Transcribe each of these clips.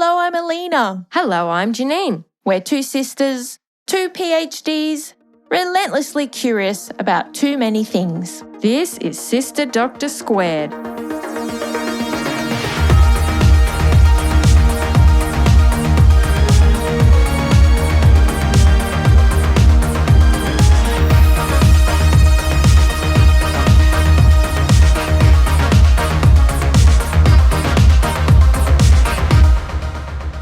Hello, I'm Aleena. Hello, I'm Janine. We're two sisters, two PhDs, relentlessly curious about too many things. This is Sister Doctor Squared.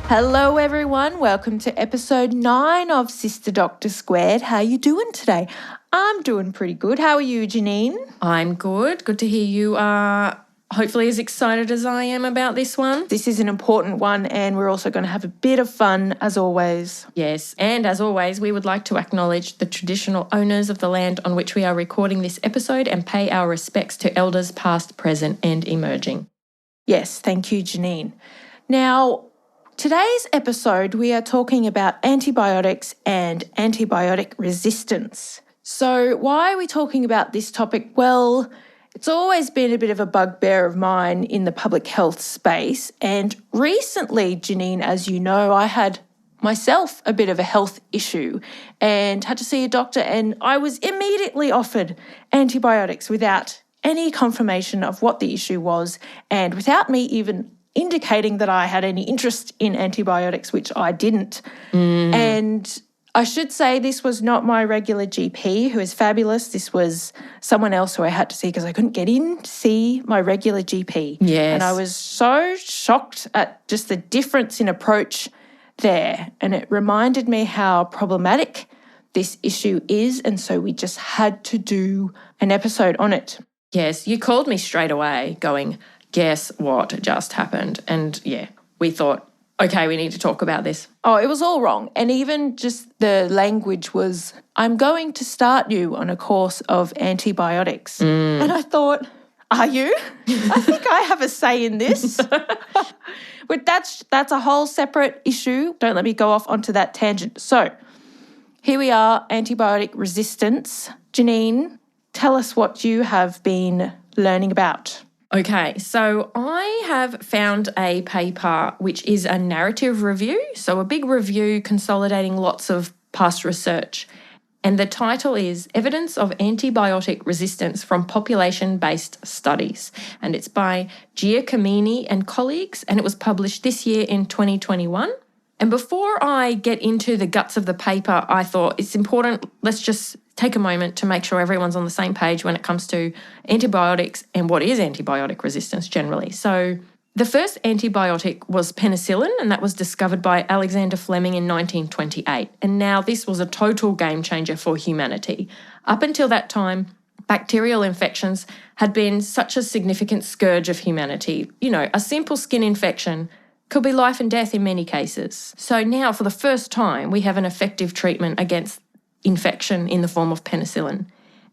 Hello everyone, welcome to episode 9 of Sister Doctor Squared. How are you doing today? I'm doing pretty good. How are you, Janine? I'm good. Good to hear you are hopefully as excited as I am about this one. This is an important one and we're also going to have a bit of fun as always. Yes, and as always, we would like to acknowledge the traditional owners of the land on which we are recording this episode and pay our respects to elders past, present and emerging. Yes, thank you, Janine. Now, today's episode, we are talking about antibiotics and antibiotic resistance. So why are we talking about this topic? Well, it's always been a bit of a bugbear of mine in the public health space. And recently, Janine, as you know, I had myself a bit of a health issue and had to see a doctor, and I was immediately offered antibiotics without any confirmation of what the issue was and without me even indicating that I had any interest in antibiotics, which I didn't. And I should say this was not my regular GP, who is fabulous. This was someone else who I had to see because I couldn't get in to see my regular GP. Yes. And I was so shocked at just the difference in approach there. And it reminded me how problematic this issue is. And so we just had to do an episode on it. Yes, you called me straight away going, guess what just happened? And yeah, we thought, okay, we need to talk about this. Oh, it was all wrong. And even just the language was, I'm going to start you on a course of antibiotics. And I thought, are you? I think I have a say in this. But that's a whole separate issue. Don't let me go off onto that tangent. So here we are, antibiotic resistance. Janine, tell us what you have been learning about. Okay, so I have found a paper which is a narrative review, so a big review consolidating lots of past research. And the title is Evidence of Antibiotic Resistance from Population-Based Studies. And it's by Giacomini and colleagues, and it was published this year in 2021. And before I get into the guts of the paper, I thought it's important, let's just take a moment to make sure everyone's on the same page when it comes to antibiotics and what is antibiotic resistance generally. So the first antibiotic was penicillin, and that was discovered by Alexander Fleming in 1928. And now this was a total game changer for humanity. Up until that time, bacterial infections had been such a significant scourge of humanity. You know, a simple skin infection could be life and death in many cases. So now, for the first time, we have an effective treatment against infection in the form of penicillin.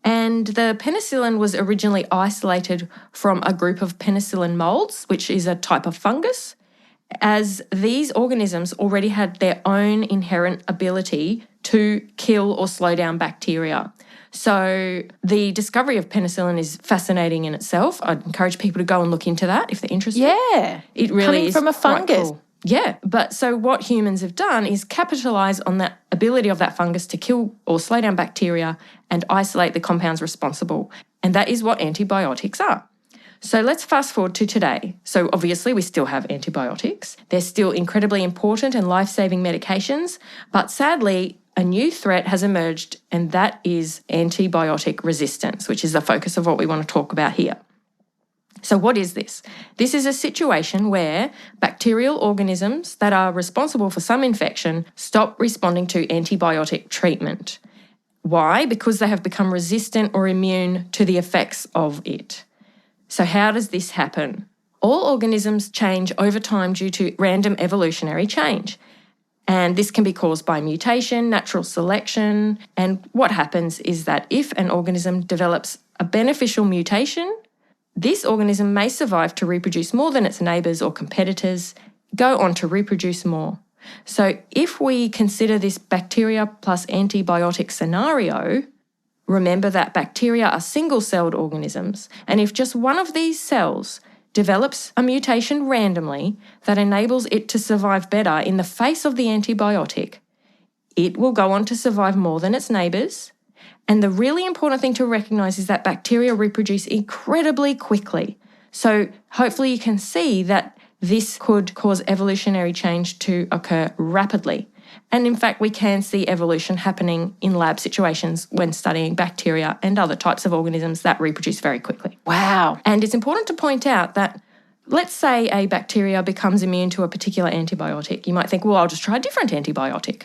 And the penicillin was originally isolated from a group of penicillin molds, which is a type of fungus, as these organisms already had their own inherent ability to kill or slow down bacteria. So the discovery of penicillin is fascinating in itself. I'd encourage people to go and look into that if they're interested. Yeah. It really coming is from a fungus. Cool. Yeah, but so what humans have done is capitalise on that ability of that fungus to kill or slow down bacteria and isolate the compounds responsible. And that is what antibiotics are. So let's fast forward to today. So obviously we still have antibiotics. They're still incredibly important and life-saving medications, but sadly a new threat has emerged, and that is antibiotic resistance, which is the focus of what we want to talk about here. So what is this? This is a situation where bacterial organisms that are responsible for some infection stop responding to antibiotic treatment. Why? Because they have become resistant or immune to the effects of it. So how does this happen? All organisms change over time due to random evolutionary change. And this can be caused by mutation, natural selection. And what happens is that if an organism develops a beneficial mutation, this organism may survive to reproduce more than its neighbours or competitors, go on to reproduce more. So if we consider this bacteria plus antibiotic scenario, remember that bacteria are single-celled organisms, and if just one of these cells develops a mutation randomly that enables it to survive better in the face of the antibiotic, it will go on to survive more than its neighbours. And the really important thing to recognise is that bacteria reproduce incredibly quickly. So hopefully you can see that this could cause evolutionary change to occur rapidly. And in fact, we can see evolution happening in lab situations when studying bacteria and other types of organisms that reproduce very quickly. Wow. And it's important to point out that, let's say a bacteria becomes immune to a particular antibiotic. You might think, well, I'll just try a different antibiotic.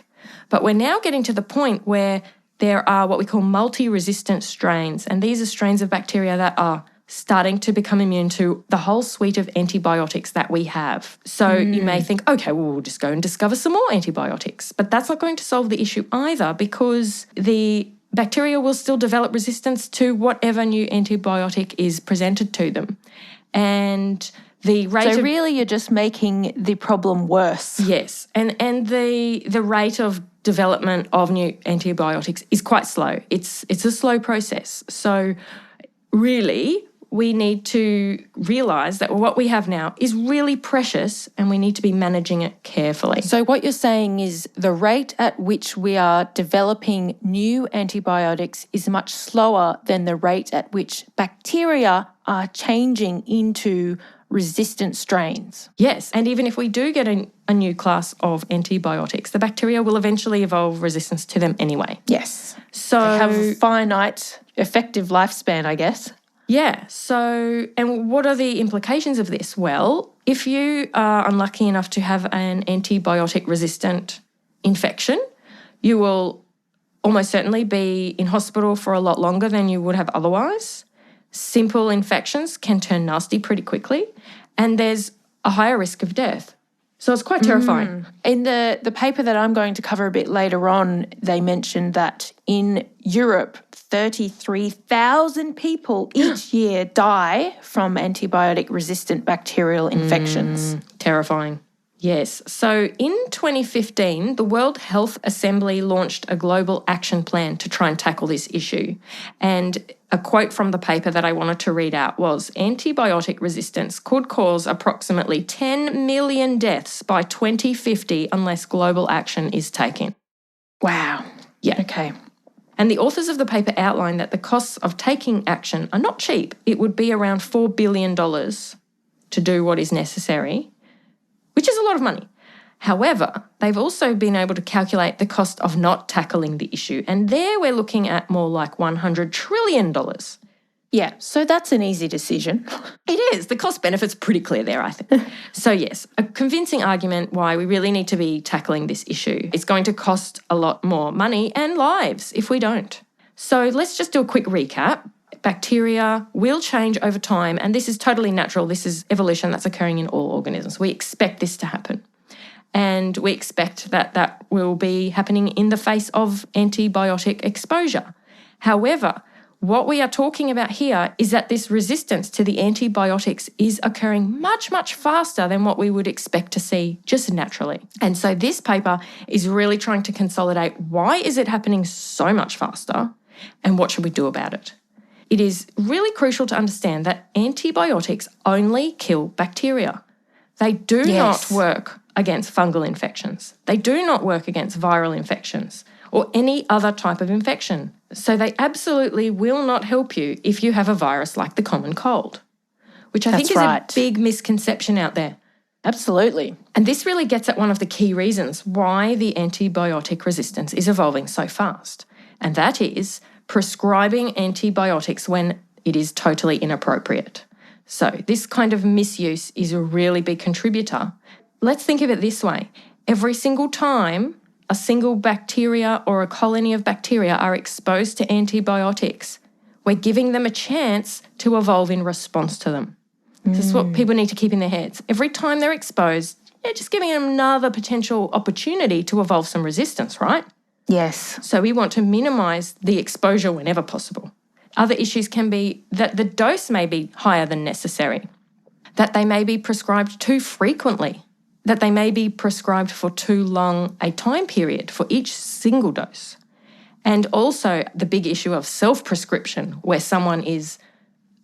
But we're now getting to the point where there are what we call multi-resistant strains. And these are strains of bacteria that are starting to become immune to the whole suite of antibiotics that we have. So you may think, okay, well, we'll just go and discover some more antibiotics. But that's not going to solve the issue either, because the bacteria will still develop resistance to whatever new antibiotic is presented to them. And the rate So really you're just making the problem worse. Yes. And the rate of development of new antibiotics is quite slow. It's a slow process. So really, we need to realise that what we have now is really precious and we need to be managing it carefully. So what you're saying is the rate at which we are developing new antibiotics is much slower than the rate at which bacteria are changing into resistant strains. Yes, and even if we do get a new class of antibiotics, the bacteria will eventually evolve resistance to them anyway. Yes. So they have a finite effective lifespan, I guess. Yeah. So, and what are the implications of this? Well, if you are unlucky enough to have an antibiotic-resistant infection, you will almost certainly be in hospital for a lot longer than you would have otherwise. Simple infections can turn nasty pretty quickly, and there's a higher risk of death. So it's quite terrifying. In the paper that I'm going to cover a bit later on, they mentioned that in Europe, 33,000 people each year die from antibiotic-resistant bacterial infections. Terrifying. Yes. So in 2015, the World Health Assembly launched a global action plan to try and tackle this issue. And a quote from the paper that I wanted to read out was, antibiotic resistance could cause approximately 10 million deaths by 2050 unless global action is taken. Wow. Yeah. Okay. And the authors of the paper outlined that the costs of taking action are not cheap. It would be around $4 billion to do what is necessary, which is a lot of money. However, they've also been able to calculate the cost of not tackling the issue. And there we're looking at more like $100 trillion. Yeah, so that's an easy decision. It is. The cost benefit's pretty clear there, I think. So yes, a convincing argument why we really need to be tackling this issue. It's going to cost a lot more money and lives if we don't. So let's just do a quick recap. Bacteria will change over time, and this is totally natural. This is evolution that's occurring in all organisms. We expect this to happen. And we expect that that will be happening in the face of antibiotic exposure. However, what we are talking about here is that this resistance to the antibiotics is occurring much, much faster than what we would expect to see just naturally. And so this paper is really trying to consolidate why is it happening so much faster and what should we do about it. It is really crucial to understand that antibiotics only kill bacteria. They do not work against fungal infections. They do not work against viral infections or any other type of infection. So they absolutely will not help you if you have a virus like the common cold, which I think is a big misconception out there. Absolutely. And this really gets at one of the key reasons why the antibiotic resistance is evolving so fast, and that is prescribing antibiotics when it is totally inappropriate. So this kind of misuse is a really big contributor. Let's think of it this way. Every single time a single bacteria or a colony of bacteria are exposed to antibiotics, we're giving them a chance to evolve in response to them. This is what people need to keep in their heads. Every time they're exposed, just giving them another potential opportunity to evolve some resistance, right? Yes. So we want to minimise the exposure whenever possible. Other issues can be that the dose may be higher than necessary, that they may be prescribed too frequently, that they may be prescribed for too long a time period for each single dose. And also the big issue of self-prescription, where someone is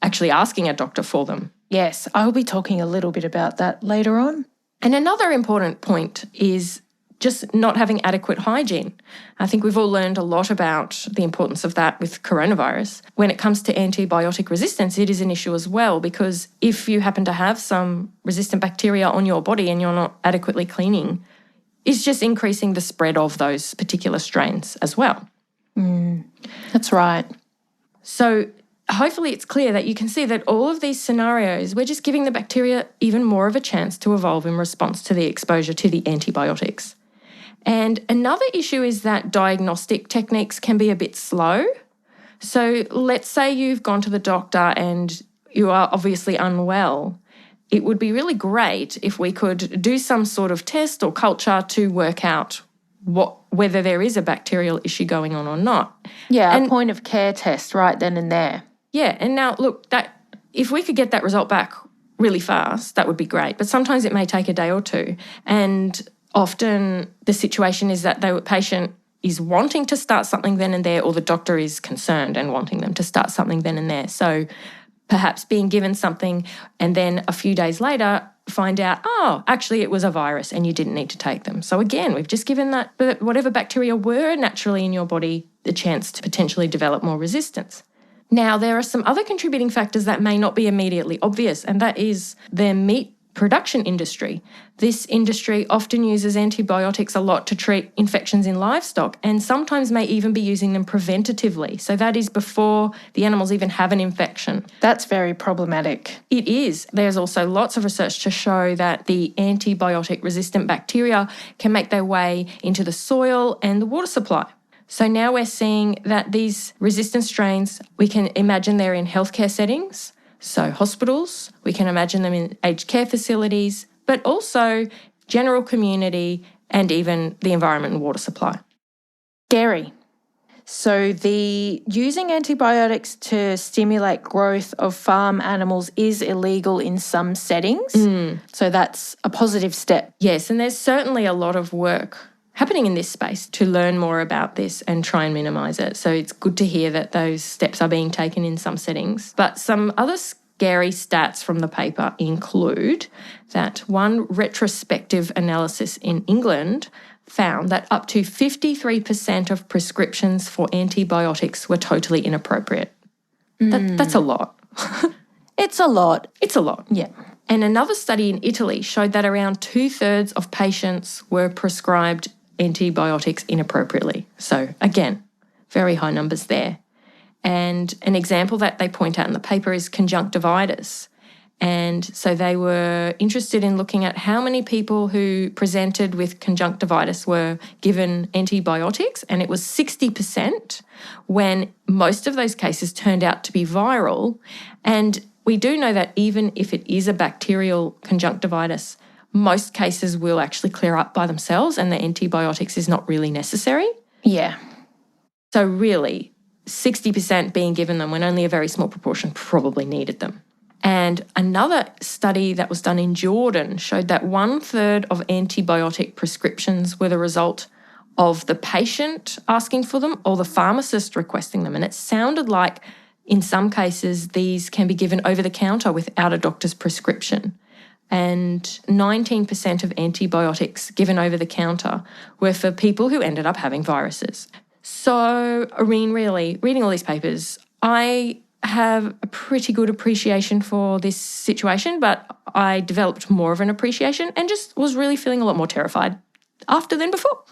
actually asking a doctor for them Yes, I'll be talking a little bit about that later on. And another important point is just not having adequate hygiene. I think we've all learned a lot about the importance of that with coronavirus. When it comes to antibiotic resistance, it is an issue as well, because if you happen to have some resistant bacteria on your body and you're not adequately cleaning, it's just increasing the spread of those particular strains as well. That's right. So hopefully it's clear that you can see that all of these scenarios, we're just giving the bacteria even more of a chance to evolve in response to the exposure to the antibiotics. And another issue is that diagnostic techniques can be a bit slow. So let's say you've gone to the doctor and you are obviously unwell. It would be really great if we could do some sort of test or culture to work out whether there is a bacterial issue going on or not. Yeah, and a point of care test right then and there. Yeah, and now look, that if we could get that result back really fast, that would be great. But sometimes it may take a day or two. And often the situation is that the patient is wanting to start something then and there, or the doctor is concerned and wanting them to start something then and there. So perhaps being given something and then a few days later find out, oh, actually it was a virus and you didn't need to take them. So again, we've just given that whatever bacteria were naturally in your body the chance to potentially develop more resistance. Now, there are some other contributing factors that may not be immediately obvious, and that is the meat production industry. This industry often uses antibiotics a lot to treat infections in livestock and sometimes may even be using them preventatively. So that is before the animals even have an infection. That's very problematic. It is. There's also lots of research to show that the antibiotic-resistant bacteria can make their way into the soil and the water supply. So now we're seeing that these resistant strains, we can imagine they're in healthcare settings, so hospitals, we can imagine them in aged care facilities, but also general community and even the environment and water supply. Scary. So the using antibiotics to stimulate growth of farm animals is illegal in some settings. So that's a positive step. Yes, and there's certainly a lot of work happening in this space to learn more about this and try and minimise it. So it's good to hear that those steps are being taken in some settings. But some other scary stats from the paper include that one retrospective analysis in England found that up to 53% of prescriptions for antibiotics were totally inappropriate. That's a lot. It's a lot. It's a lot. Yeah. And another study in Italy showed that around 2/3 of patients were prescribed antibiotics inappropriately. So again, very high numbers there. And an example that they point out in the paper is conjunctivitis. And so they were interested in looking at how many people who presented with conjunctivitis were given antibiotics, and it was 60% when most of those cases turned out to be viral. And we do know that even if it is a bacterial conjunctivitis, most cases will actually clear up by themselves and the antibiotics is not really necessary. Yeah. So really, 60% being given them when only a very small proportion probably needed them. And another study that was done in Jordan showed that 1/3 of antibiotic prescriptions were the result of the patient asking for them or the pharmacist requesting them. And it sounded like in some cases these can be given over the counter without a doctor's prescription. And 19% of antibiotics given over the counter were for people who ended up having viruses. So, I mean, really, reading all these papers, I have a pretty good appreciation for this situation, but I developed more of an appreciation and just was really feeling a lot more terrified after than before.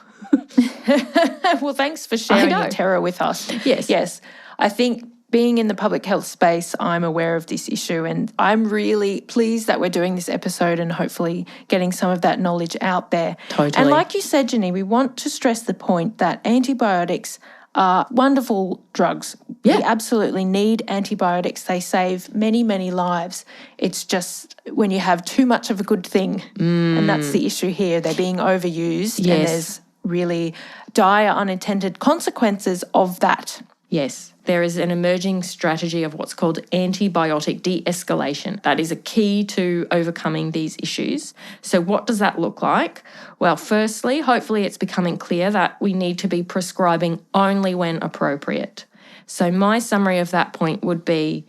Well, thanks for sharing your terror with us. Yes. Yes. I think being in the public health space, I'm aware of this issue and I'm really pleased that we're doing this episode and hopefully getting some of that knowledge out there. Totally. And like you said, Janine, we want to stress the point that antibiotics are wonderful drugs. Yeah. We absolutely need antibiotics. They save many, many lives. It's just when you have too much of a good thing, and that's the issue here. They're being overused and there's really dire unintended consequences of that. Yes, there is an emerging strategy of what's called antibiotic de-escalation. That is a key to overcoming these issues. So what does that look like? Well, firstly, hopefully it's becoming clear that we need to be prescribing only when appropriate. So my summary of that point would be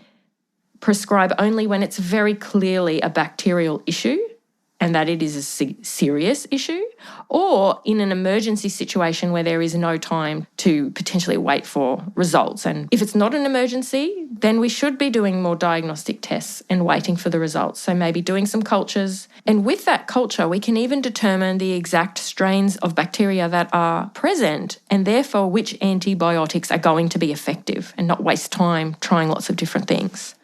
prescribe only when it's very clearly a bacterial issue and that it is a serious issue, or in an emergency situation where there is no time to potentially wait for results. And if it's not an emergency, then we should be doing more diagnostic tests and waiting for the results. So maybe doing some cultures. And with that culture, we can even determine the exact strains of bacteria that are present and therefore which antibiotics are going to be effective and not waste time trying lots of different things.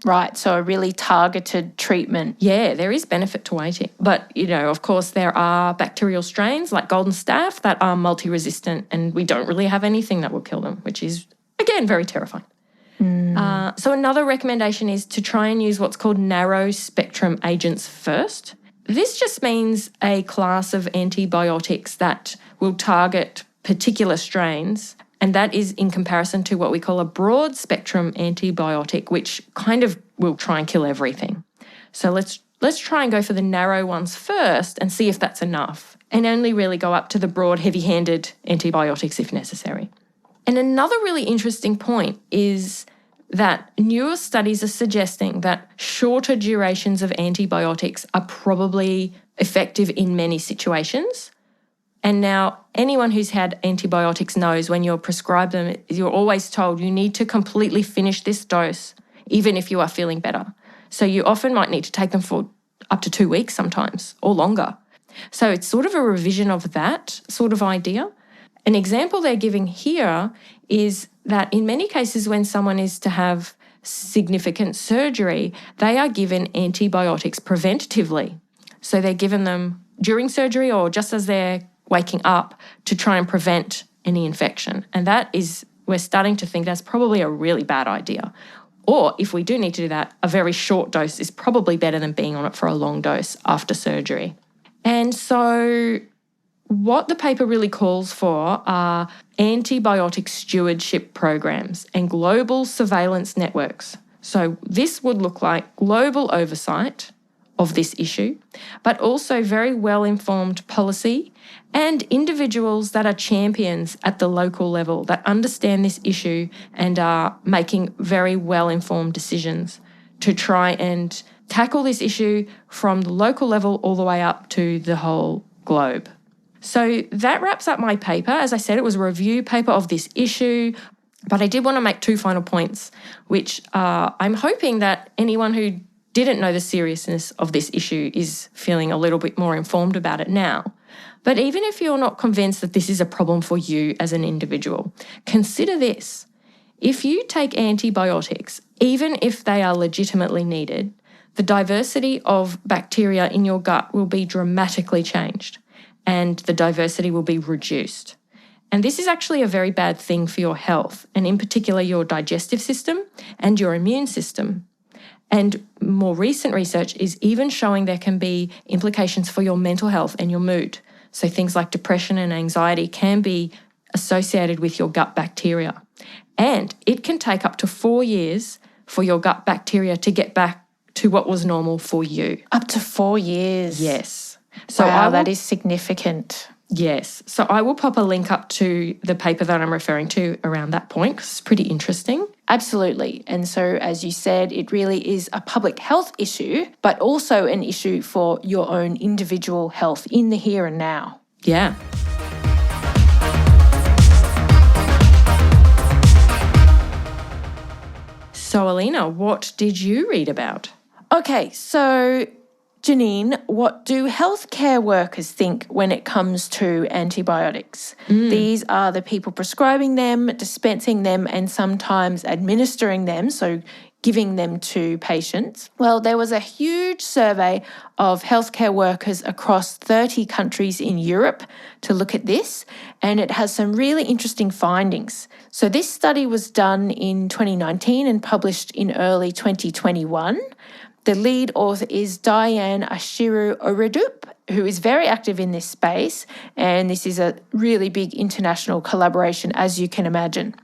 Right, so a really targeted treatment. Yeah, there is benefit to waiting. But, of course, there are bacterial strains like golden staph that are multi-resistant and we don't really have anything that will kill them, which is, again, very terrifying. So another recommendation is to try and use what's called narrow-spectrum agents first. This just means a class of antibiotics that will target particular strains, and that is in comparison to what we call a broad-spectrum antibiotic, which kind of will try and kill everything. So let's try and go for the narrow ones first and see if that's enough, and only really go up to the broad, heavy-handed antibiotics if necessary. And another really interesting point is that newer studies are suggesting that shorter durations of antibiotics are probably effective in many situations. And now anyone who's had antibiotics knows when you're prescribed them, you're always told you need to completely finish this dose, even if you are feeling better. So you often might need to take them for up to 2 weeks sometimes or longer. So it's sort of a revision of that sort of idea. An example they're giving here is that in many cases when someone is to have significant surgery, they are given antibiotics preventatively. So they're given them during surgery or just as they're waking up to try and prevent any infection. And we're starting to think that's probably a really bad idea. Or if we do need to do that, a very short dose is probably better than being on it for a long dose after surgery. And so what the paper really calls for are antibiotic stewardship programs and global surveillance networks. So this would look like global oversight of this issue, but also very well-informed policy and individuals that are champions at the local level that understand this issue and are making very well-informed decisions to try and tackle this issue from the local level all the way up to the whole globe. So that wraps up my paper. As I said, it was a review paper of this issue, but I did want to make 2 final points, which I'm hoping that anyone who didn't know the seriousness of this issue is feeling a little bit more informed about it now. But even if you're not convinced that this is a problem for you as an individual, consider this. If you take antibiotics, even if they are legitimately needed, the diversity of bacteria in your gut will be dramatically changed and the diversity will be reduced. And this is actually a very bad thing for your health, and in particular your digestive system and your immune system. And more recent research is even showing there can be implications for your mental health and your mood. So things like depression and anxiety can be associated with your gut bacteria. And it can take up to 4 years for your gut bacteria to get back to what was normal for you. Up to 4 years? Yes. So wow, that is significant. Yes. So I will pop a link up to the paper that I'm referring to around that point because it's pretty interesting. Absolutely. And so, as you said, it really is a public health issue, but also an issue for your own individual health in the here and now. Yeah. So, Aleena, what did you read about? Okay, so Janine, what do healthcare workers think when it comes to antibiotics? These are the people prescribing them, dispensing them, and sometimes administering them, so giving them to patients. Well, there was a huge survey of healthcare workers across 30 countries in Europe to look at this, and it has some really interesting findings. So this study was done in 2019 and published in early 2021. The lead author is Diane Ashiru-Oredup, who is very active in this space, and this is a really big international collaboration, as you can imagine.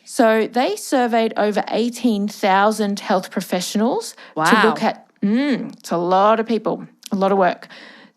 So they surveyed over 18,000 health professionals to look at, it's a lot of people, a lot of work,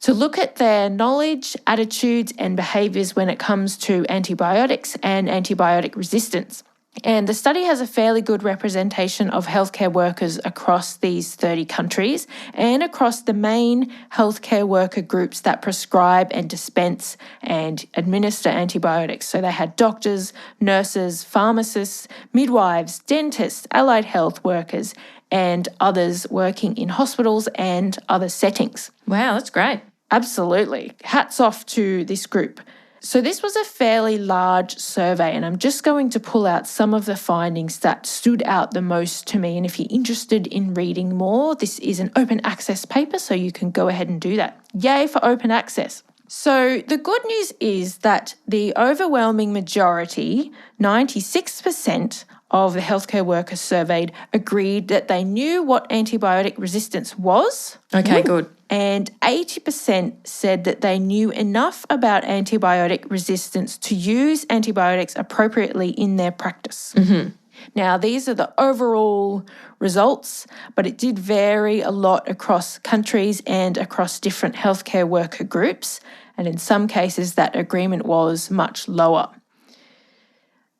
to look at their knowledge, attitudes and behaviours when it comes to antibiotics and antibiotic resistance. And the study has a fairly good representation of healthcare workers across these 30 countries and across the main healthcare worker groups that prescribe and dispense and administer antibiotics. So they had doctors, nurses, pharmacists, midwives, dentists, allied health workers, and others working in hospitals and other settings. Wow, that's great. Absolutely. Hats off to this group. So this was a fairly large survey, and I'm just going to pull out some of the findings that stood out the most to me. And if you're interested in reading more, this is an open access paper, so you can go ahead and do that. Yay for open access. So the good news is that the overwhelming majority, 96%, of the healthcare workers surveyed agreed that they knew what antibiotic resistance was. Okay, good. And 80% said that they knew enough about antibiotic resistance to use antibiotics appropriately in their practice. Mm-hmm. Now, these are the overall results, but it did vary a lot across countries and across different healthcare worker groups. And in some cases, that agreement was much lower.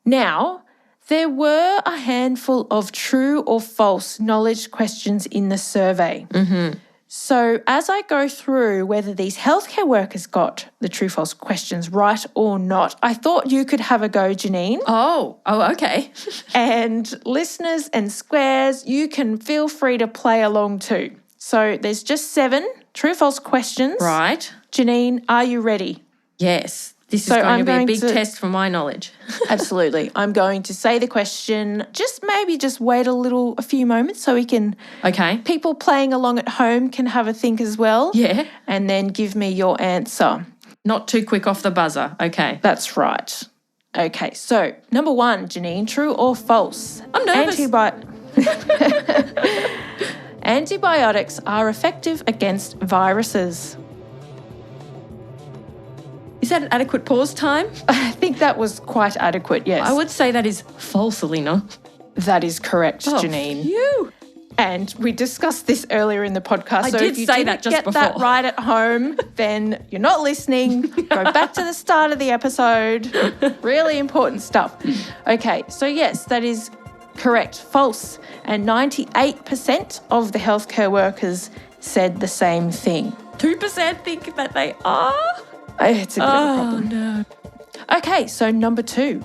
Now, there were a handful of true or false knowledge questions in the survey. Mm-hmm. So as I go through whether these healthcare workers got the true-false questions right or not, I thought you could have a go, Janine. Oh, okay. And listeners and squares, you can feel free to play along too. So there's just 7 true-false questions. Right. Janine, are you ready? Yes. This is going to be a big test for my knowledge. Absolutely. I'm going to say the question, just wait a few moments so we can... Okay. People playing along at home can have a think as well. Yeah. And then give me your answer. Not too quick off the buzzer. Okay. That's right. Okay, so number 1, Janine, true or false? I'm nervous. Antibiotics are effective against viruses. Is that an adequate pause time? I think that was quite adequate, yes. I would say that is false, Aleena. That is correct, Oh, Janine. You. And we discussed this earlier in the podcast. I so did if you say didn't that just get before. that right at home, then you're not listening. Go back to the start of the episode. Really important stuff. Okay, so yes, that is correct. False. And 98% of the healthcare workers said the same thing. 2% think that they are? It's a bit of a problem. No. Okay, so number 2.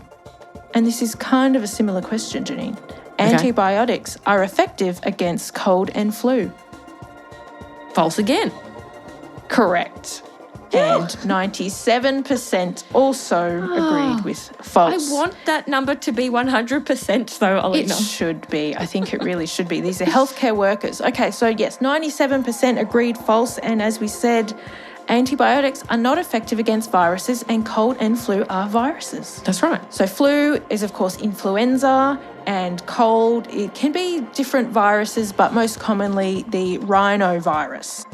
And this is kind of a similar question, Janine. Antibiotics are effective against cold and flu. False again. Correct. And 97% also agreed with false. I want that number to be 100% though, Aleena. It should be. I think it really should be. These are healthcare workers. Okay, so yes, 97% agreed false. And as we said, antibiotics are not effective against viruses, and cold and flu are viruses. That's right. So flu is, of course, influenza, and cold, it can be different viruses, but most commonly the rhinovirus.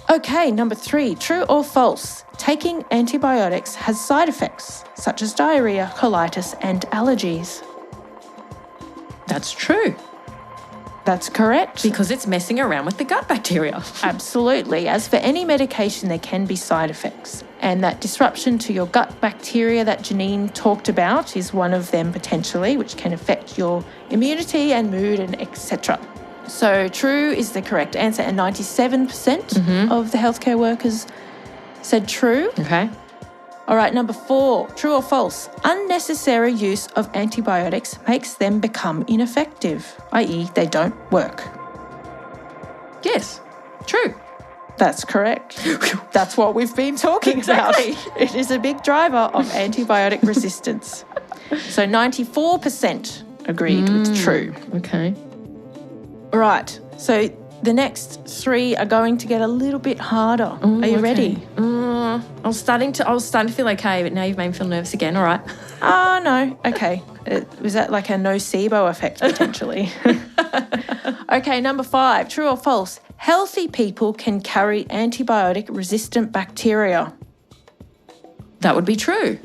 Okay, number 3, true or false? Taking antibiotics has side effects, such as diarrhea, colitis, and allergies. That's true. That's correct. Because it's messing around with the gut bacteria. Absolutely. As for any medication, there can be side effects. And that disruption to your gut bacteria that Janine talked about is one of them potentially, which can affect your immunity and mood and etc. So true is the correct answer, and 97% of the healthcare workers said true. Okay. All right, number 4, true or false? Unnecessary use of antibiotics makes them become ineffective, i.e. they don't work. Yes, true. That's correct. That's what we've been talking about. It is a big driver of antibiotic resistance. So 94% agreed with true. Okay. All right, so the next 3 are going to get a little bit harder. Are you ready? I was starting to feel okay, but now you've made me feel nervous again. All right. Oh, no. Okay. Was that like a nocebo effect potentially? Okay, number 5, true or false? Healthy people can carry antibiotic-resistant bacteria. That would be true.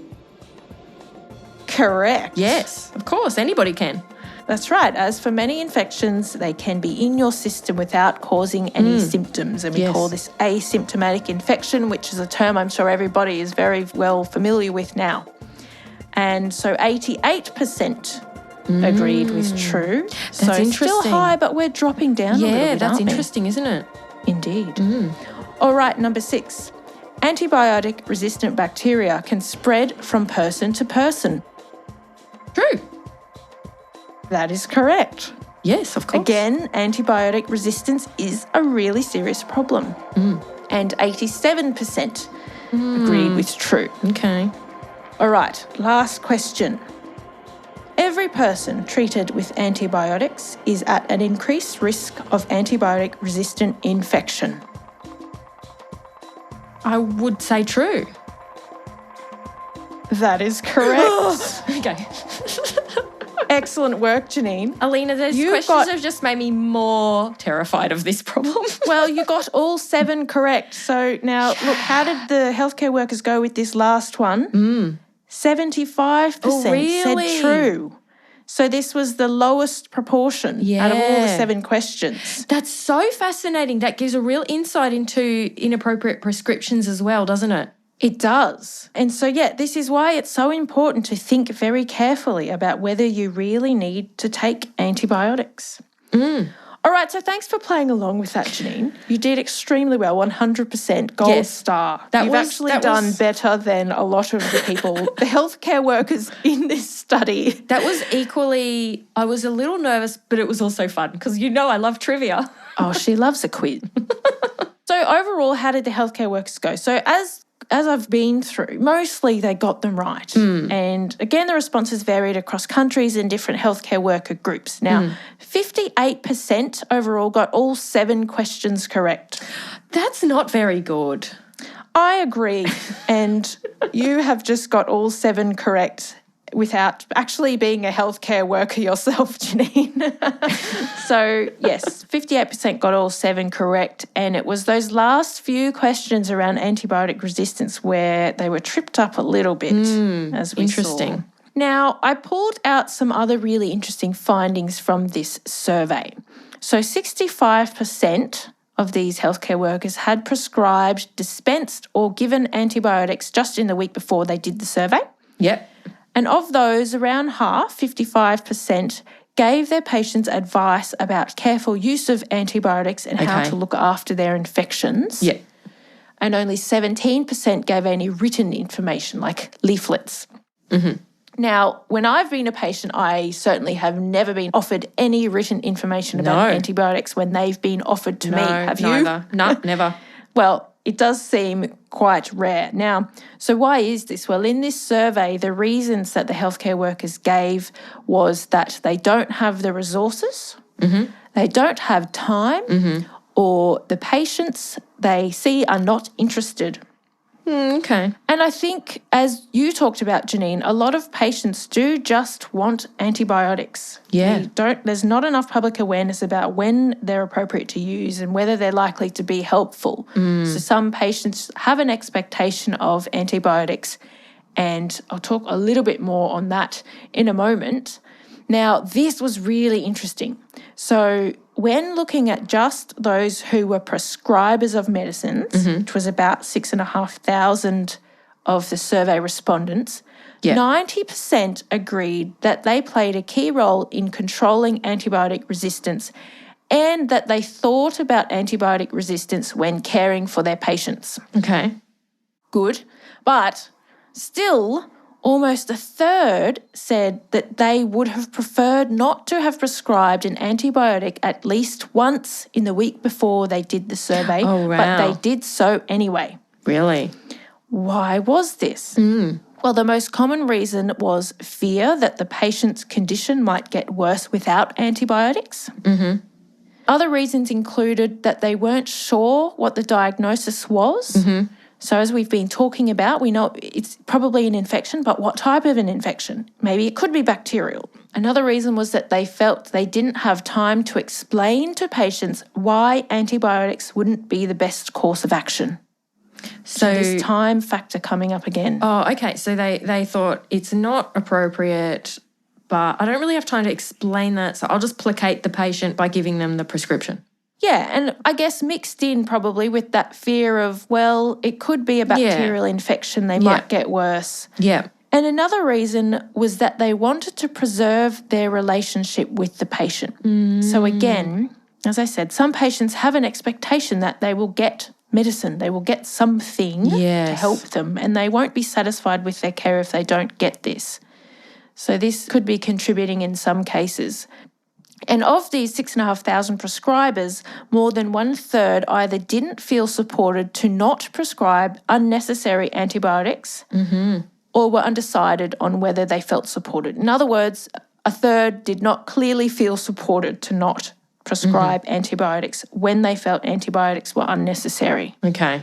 Correct. Yes, of course. Anybody can. That's right. As for many infections, they can be in your system without causing any symptoms. And we call this asymptomatic infection, which is a term I'm sure everybody is very well familiar with now. And so 88% agreed with true. So interesting. Still high, but we're dropping down a little bit, that's aren't we? interesting, isn't it? Indeed. All right, number 6. Antibiotic-resistant bacteria can spread from person to person. True. That is correct. Yes, of course. Again, antibiotic resistance is a really serious problem. And 87% agreed with true. Okay. All right, last question. Every person treated with antibiotics is at an increased risk of antibiotic-resistant infection. I would say true. That is correct. Okay. Excellent work, Janine. Aleena, those questions have just made me more terrified of this problem. Well, you got all 7 correct. So now, look, how did the healthcare workers go with this last one? 75% said true. So this was the lowest proportion out of all the 7 questions. That's so fascinating. That gives a real insight into inappropriate prescriptions as well, doesn't it? It does. And so, this is why it's so important to think very carefully about whether you really need to take antibiotics. All right, so thanks for playing along with that, Janine. You did extremely well, 100% gold star. You've actually done better than a lot of the people, the healthcare workers in this study. That was equally, I was a little nervous, but it was also fun because I love trivia. Oh, she loves a quiz. So overall, how did the healthcare workers go? So as I've been through, mostly they got them right. And again, the responses varied across countries and different healthcare worker groups. Now, 58% overall got all 7 questions correct. That's not very good. I agree. And you have just got all 7 correct without actually being a healthcare worker yourself, Janine. So, yes, 58% got all 7 correct, and it was those last few questions around antibiotic resistance where they were tripped up a little bit, as we saw. Now, I pulled out some other really interesting findings from this survey. So 65% of these healthcare workers had prescribed, dispensed or given antibiotics just in the week before they did the survey. Yep. And of those, around half, 55%, gave their patients advice about careful use of antibiotics and how to look after their infections. Yeah. And only 17% gave any written information, like leaflets. Now, when I've been a patient, I certainly have never been offered any written information about antibiotics when they've been offered to me. Have you? No, never. Well, it does seem quite rare. Now, so why is this? Well, in this survey, the reasons that the healthcare workers gave was that they don't have the resources, they don't have time, or the patients they see are not interested. Okay. And I think, as you talked about, Janine, a lot of patients do just want antibiotics. Yeah. There's not enough public awareness about when they're appropriate to use and whether they're likely to be helpful. So some patients have an expectation of antibiotics, and I'll talk a little bit more on that in a moment. Now, this was really interesting. So when looking at just those who were prescribers of medicines, which was about 6,500 of the survey respondents, 90% agreed that they played a key role in controlling antibiotic resistance and that they thought about antibiotic resistance when caring for their patients. Okay. Good. But still, almost a third said that they would have preferred not to have prescribed an antibiotic at least once in the week before they did the survey, but they did so anyway. Really? Why was this? Well, the most common reason was fear that the patient's condition might get worse without antibiotics. Other reasons included that they weren't sure what the diagnosis was. So as we've been talking about, we know it's probably an infection, but what type of an infection? Maybe it could be bacterial. Another reason was that they felt they didn't have time to explain to patients why antibiotics wouldn't be the best course of action. So this time factor coming up again. Oh, okay. So they thought it's not appropriate, but I don't really have time to explain that, so I'll just placate the patient by giving them the prescription. Yeah, and I guess mixed in probably with that fear of, well, it could be a bacterial infection, they might get worse. Yeah. And another reason was that they wanted to preserve their relationship with the patient. So again, as I said, some patients have an expectation that they will get medicine, they will get something to help them, and they won't be satisfied with their care if they don't get this. So this could be contributing in some cases. And of these 6,500 prescribers, more than 1/3 either didn't feel supported to not prescribe unnecessary antibiotics or were undecided on whether they felt supported. In other words, 1/3 did not clearly feel supported to not prescribe antibiotics when they felt antibiotics were unnecessary. Okay.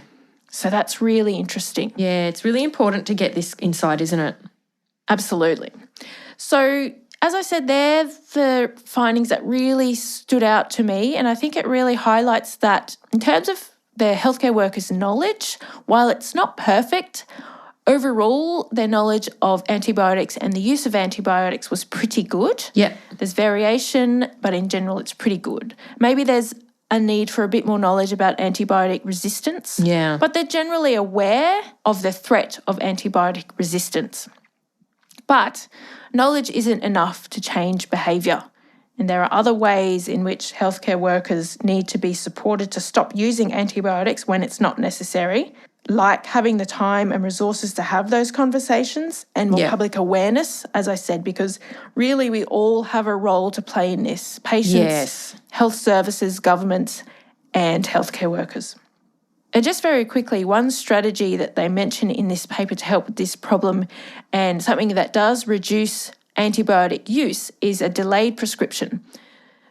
So that's really interesting. Yeah, it's really important to get this insight, isn't it? Absolutely. So as I said, they're the findings that really stood out to me, and I think it really highlights that in terms of their healthcare workers' knowledge, while it's not perfect, overall their knowledge of antibiotics and the use of antibiotics was pretty good. Yeah. There's variation, but in general it's pretty good. Maybe there's a need for a bit more knowledge about antibiotic resistance. Yeah. But they're generally aware of the threat of antibiotic resistance. But knowledge isn't enough to change behaviour. And there are other ways in which healthcare workers need to be supported to stop using antibiotics when it's not necessary, like having the time and resources to have those conversations and more public awareness, as I said, because really we all have a role to play in this. Patients, health services, governments and healthcare workers. And just very quickly, one strategy that they mention in this paper to help with this problem and something that does reduce antibiotic use is a delayed prescription.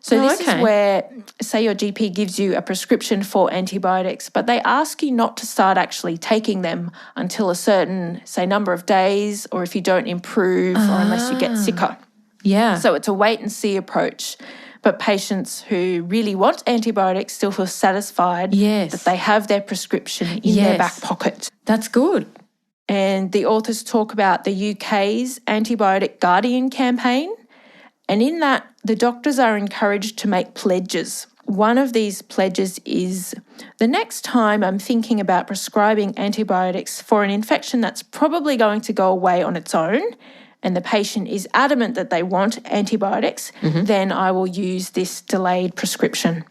So this is where, say your GP gives you a prescription for antibiotics, but they ask you not to start actually taking them until a certain, say, number of days, or if you don't improve or unless you get sicker. Yeah. So it's a wait and see approach. But patients who really want antibiotics still feel satisfied that they have their prescription in their back pocket. That's good. And the authors talk about the UK's Antibiotic Guardian campaign. And in that, the doctors are encouraged to make pledges. One of these pledges is, the next time I'm thinking about prescribing antibiotics for an infection that's probably going to go away on its own, and the patient is adamant that they want antibiotics, then I will use this delayed prescription.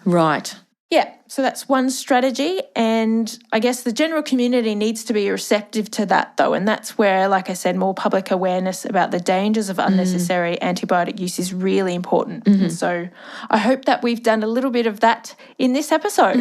Right. Yeah, so that's one strategy, and I guess the general community needs to be receptive to that though, and that's where, like I said, more public awareness about the dangers of unnecessary antibiotic use is really important. And so I hope that we've done a little bit of that in this episode.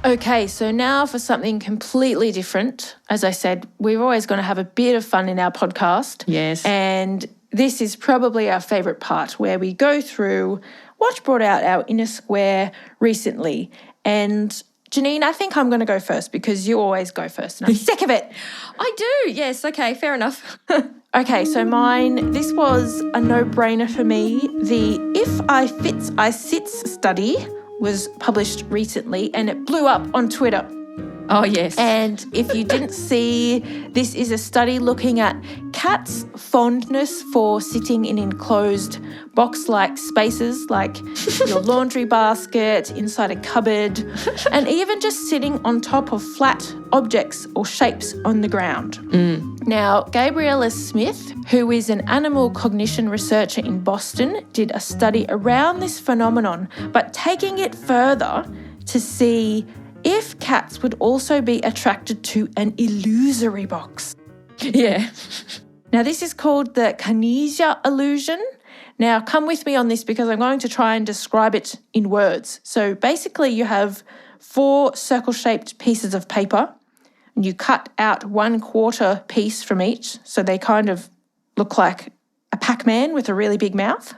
Okay, so now for something completely different. As I said, we're always going to have a bit of fun in our podcast. Yes. And this is probably our favourite part, where we go through what brought out our inner square recently. And Janine, I think I'm going to go first because you always go first and I'm sick of it. I do, yes. Okay, fair enough. Okay, so mine, this was a no-brainer for me. The If I Fits, I Sits study was published recently and it blew up on Twitter. Oh, yes. And if you didn't see, this is a study looking at cats' fondness for sitting in enclosed box-like spaces like your laundry basket, inside a cupboard, and even just sitting on top of flat objects or shapes on the ground. Now, Gabriella Smith, who is an animal cognition researcher in Boston, did a study around this phenomenon, but taking it further to see if cats would also be attracted to an illusory box. Yeah. Now, this is called the kinesia illusion. Now, come with me on this because I'm going to try and describe it in words. So basically you have 4 circle-shaped pieces of paper and you cut out 1/4 piece from each. So they kind of look like a Pac-Man with a really big mouth.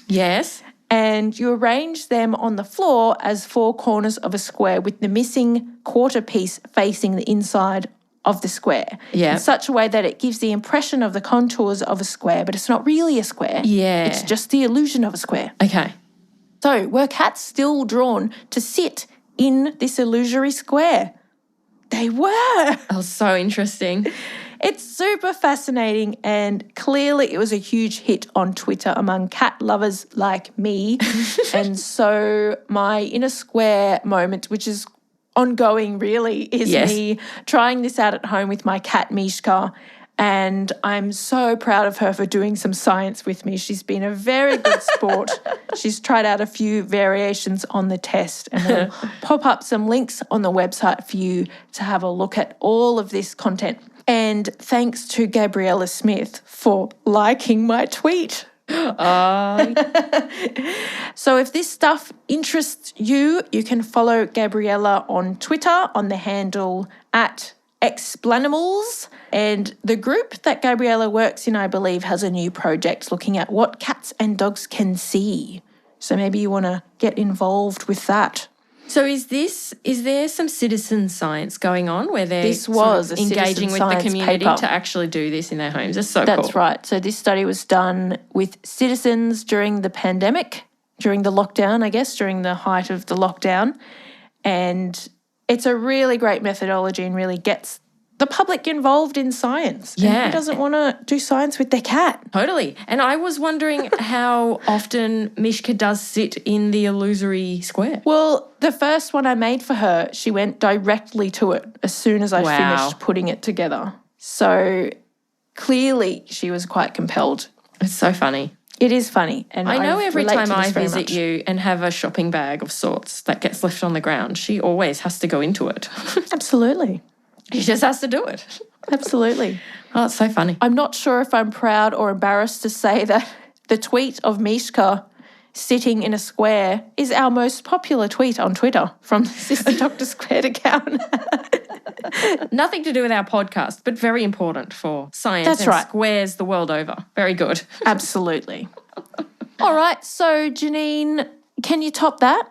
Yes. And you arrange them on the floor as 4 corners of a square with the missing 1/4 piece facing the inside of the square. Yeah. In such a way that it gives the impression of the contours of a square, but it's not really a square. Yeah. It's just the illusion of a square. Okay. So were cats still drawn to sit in this illusory square? They were. Oh, so interesting. It's super fascinating, and clearly it was a huge hit on Twitter among cat lovers like me. And so my inner square moment, which is ongoing really, is me trying this out at home with my cat Mishka. And I'm so proud of her for doing some science with me. She's been a very good sport. She's tried out a few variations on the test, and we'll pop up some links on the website for you to have a look at all of this content. And thanks to Gabriella Smith for liking my tweet. So if this stuff interests you, you can follow Gabriella on Twitter on the handle @Explanimals. And the group that Gabriella works in, I believe, has a new project looking at what cats and dogs can see. So maybe you want to get involved with that. So is there some citizen science going on where they're citizen engaging with the community paper to actually do this in their homes? That's cool. That's right. So this study was done with citizens during the pandemic, during the lockdown, I guess, during the height of the lockdown. And it's a really great methodology and really gets the public involved in science. Yeah. And who doesn't want to do science with their cat? Totally. And I was wondering how often Mishka does sit in the illusory square. Well, the first one I made for her, she went directly to it as soon as I finished putting it together. So clearly she was quite compelled. It's so funny. It is funny. And I know every time I very visit much. you and have a shopping bag of sorts that gets left on the ground, she always has to go into it. Absolutely. She just has to do it. Absolutely. Oh, it's so funny. I'm not sure if I'm proud or embarrassed to say that the tweet of Mishka sitting in a square is our most popular tweet on Twitter from the Sister Dr. Squared account. Nothing to do with our podcast, but very important for science That's and right. squares the world over. Very good. Absolutely. All right. So, Janine, can you top that?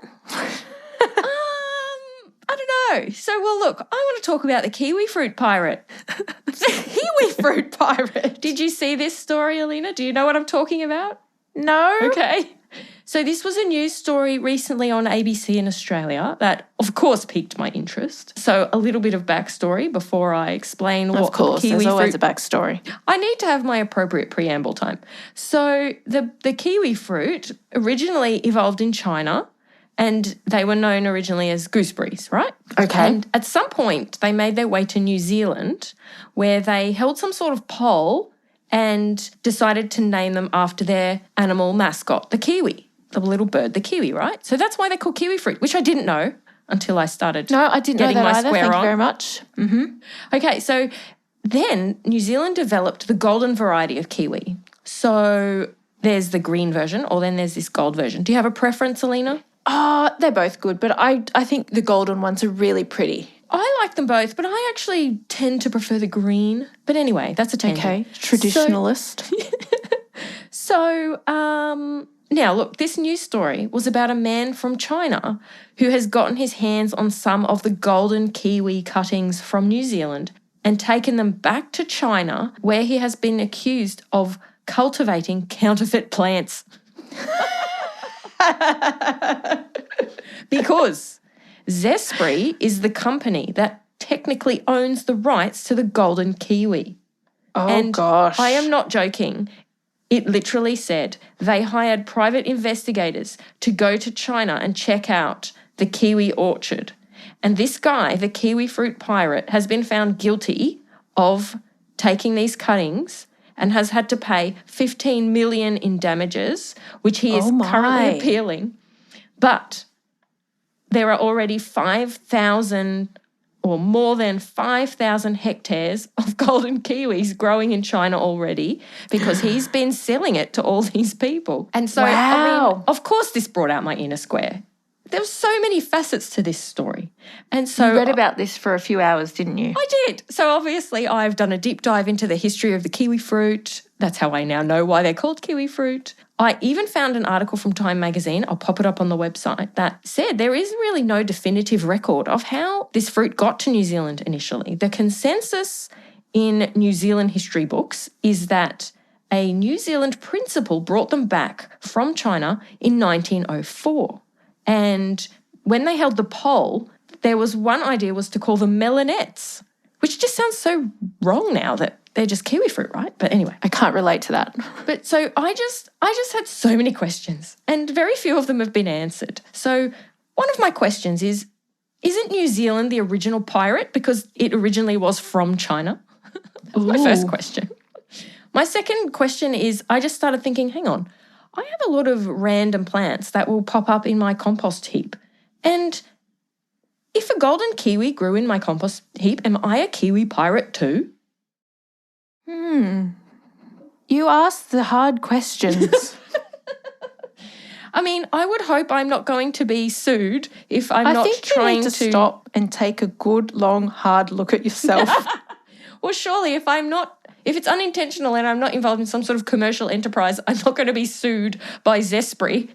I don't know. So, well, look, I want to talk about the kiwi fruit pirate. Kiwi fruit pirate. Did you see this story, Aleena? Do you know what I'm talking about? No. Okay. So this was a news story recently on ABC in Australia that, of course, piqued my interest. So a little bit of backstory before I explain what Of course, kiwi there's always fruit... a backstory. I need to have my appropriate preamble time. So the kiwi fruit originally evolved in China, and they were known originally as gooseberries, right? Okay. And at some point, they made their way to New Zealand, where they held some sort of poll and decided to name them after their animal mascot, the kiwi, the little bird, the kiwi, right? So that's why they're called kiwi fruit, which I didn't know until I started No, I didn't know getting that my either. square Thank on. you very much. Okay, so then New Zealand developed the golden variety of kiwi. So there's the green version, or then there's this gold version. Do you have a preference, Aleena? They're both good, but I think the golden ones are really pretty. I like them both, but I actually tend to prefer the green. But anyway, that's a tangent. Okay, traditionalist. So now, look, this news story was about a man from China who has gotten his hands on some of the golden kiwi cuttings from New Zealand and taken them back to China, where he has been accused of cultivating counterfeit plants. Because Zespri is the company that technically owns the rights to the golden kiwi. Oh, gosh. I am not joking. It literally said they hired private investigators to go to China and check out the kiwi orchard. And this guy, the kiwi fruit pirate, has been found guilty of taking these cuttings and has had to pay $15 million in damages, which he is currently appealing. But there are already 5,000 or more than 5,000 hectares of golden kiwis growing in China already because he's been selling it to all these people. And so, I mean, of course, this brought out my inner square. There's so many facets to this story. And so you read about this for a few hours, didn't you? I did. So obviously I've done a deep dive into the history of the kiwi fruit. That's how I now know why they're called kiwi fruit. I even found an article from Time magazine, I'll pop it up on the website, that said there is really no definitive record of how this fruit got to New Zealand initially. The consensus in New Zealand history books is that a New Zealand principal brought them back from China in 1904. And when they held the poll, there was one idea was to call them melinettes, which just sounds so wrong now that they're just kiwi fruit, right? But anyway. I can't relate to that. But so I just had so many questions and very few of them have been answered. So one of my questions is, isn't New Zealand the original pirate because it originally was from China? That's my first question. My second question is, I just started thinking, hang on, I have a lot of random plants that will pop up in my compost heap. And if a golden kiwi grew in my compost heap, am I a kiwi pirate too? You asked the hard questions. I mean, I would hope I'm not going to be sued if I'm not think trying you need to stop and take a good, long, hard look at yourself. Well, surely if it's unintentional and I'm not involved in some sort of commercial enterprise, I'm not going to be sued by Zespri.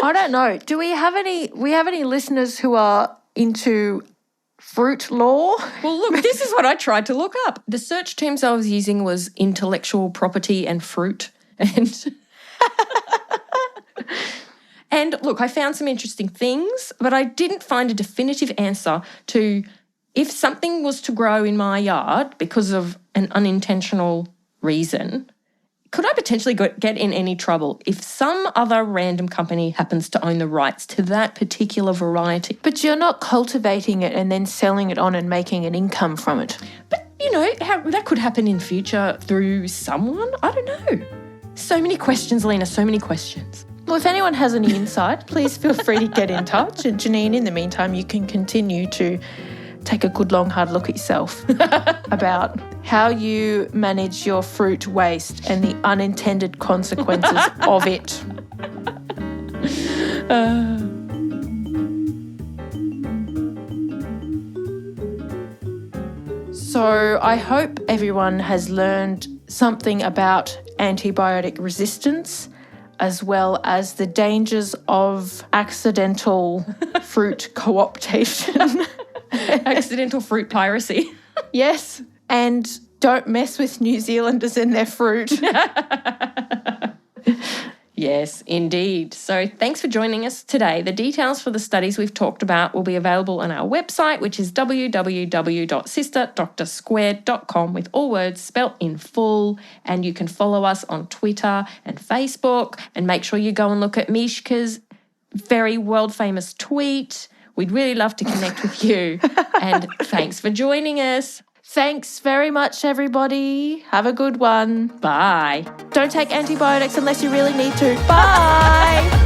I don't know. Do we have any listeners who are into fruit law? Well, look, this is what I tried to look up. The search terms I was using was intellectual property and fruit. And look, I found some interesting things, but I didn't find a definitive answer to if something was to grow in my yard because of an unintentional reason, could I potentially get in any trouble if some other random company happens to own the rights to that particular variety? But you're not cultivating it and then selling it on and making an income from it. But, that could happen in future through someone. I don't know. So many questions, Aleena, so many questions. Well, if anyone has any insight, please feel free to get in touch. And Janine, in the meantime, you can continue to take a good long hard look at yourself about how you manage your fruit waste and the unintended consequences of it. So I hope everyone has learned something about antibiotic resistance as well as the dangers of accidental fruit co-optation. Accidental fruit piracy. Yes, and don't mess with New Zealanders and their fruit. Yes, indeed. So thanks for joining us today. The details for the studies we've talked about will be available on our website, which is www.sisterdoctorsquared.com with all words spelt in full. And you can follow us on Twitter and Facebook, and make sure you go and look at Mishka's very world-famous tweet. We'd really love to connect with you. And thanks for joining us. Thanks very much, everybody. Have a good one. Bye. Don't take antibiotics unless you really need to. Bye.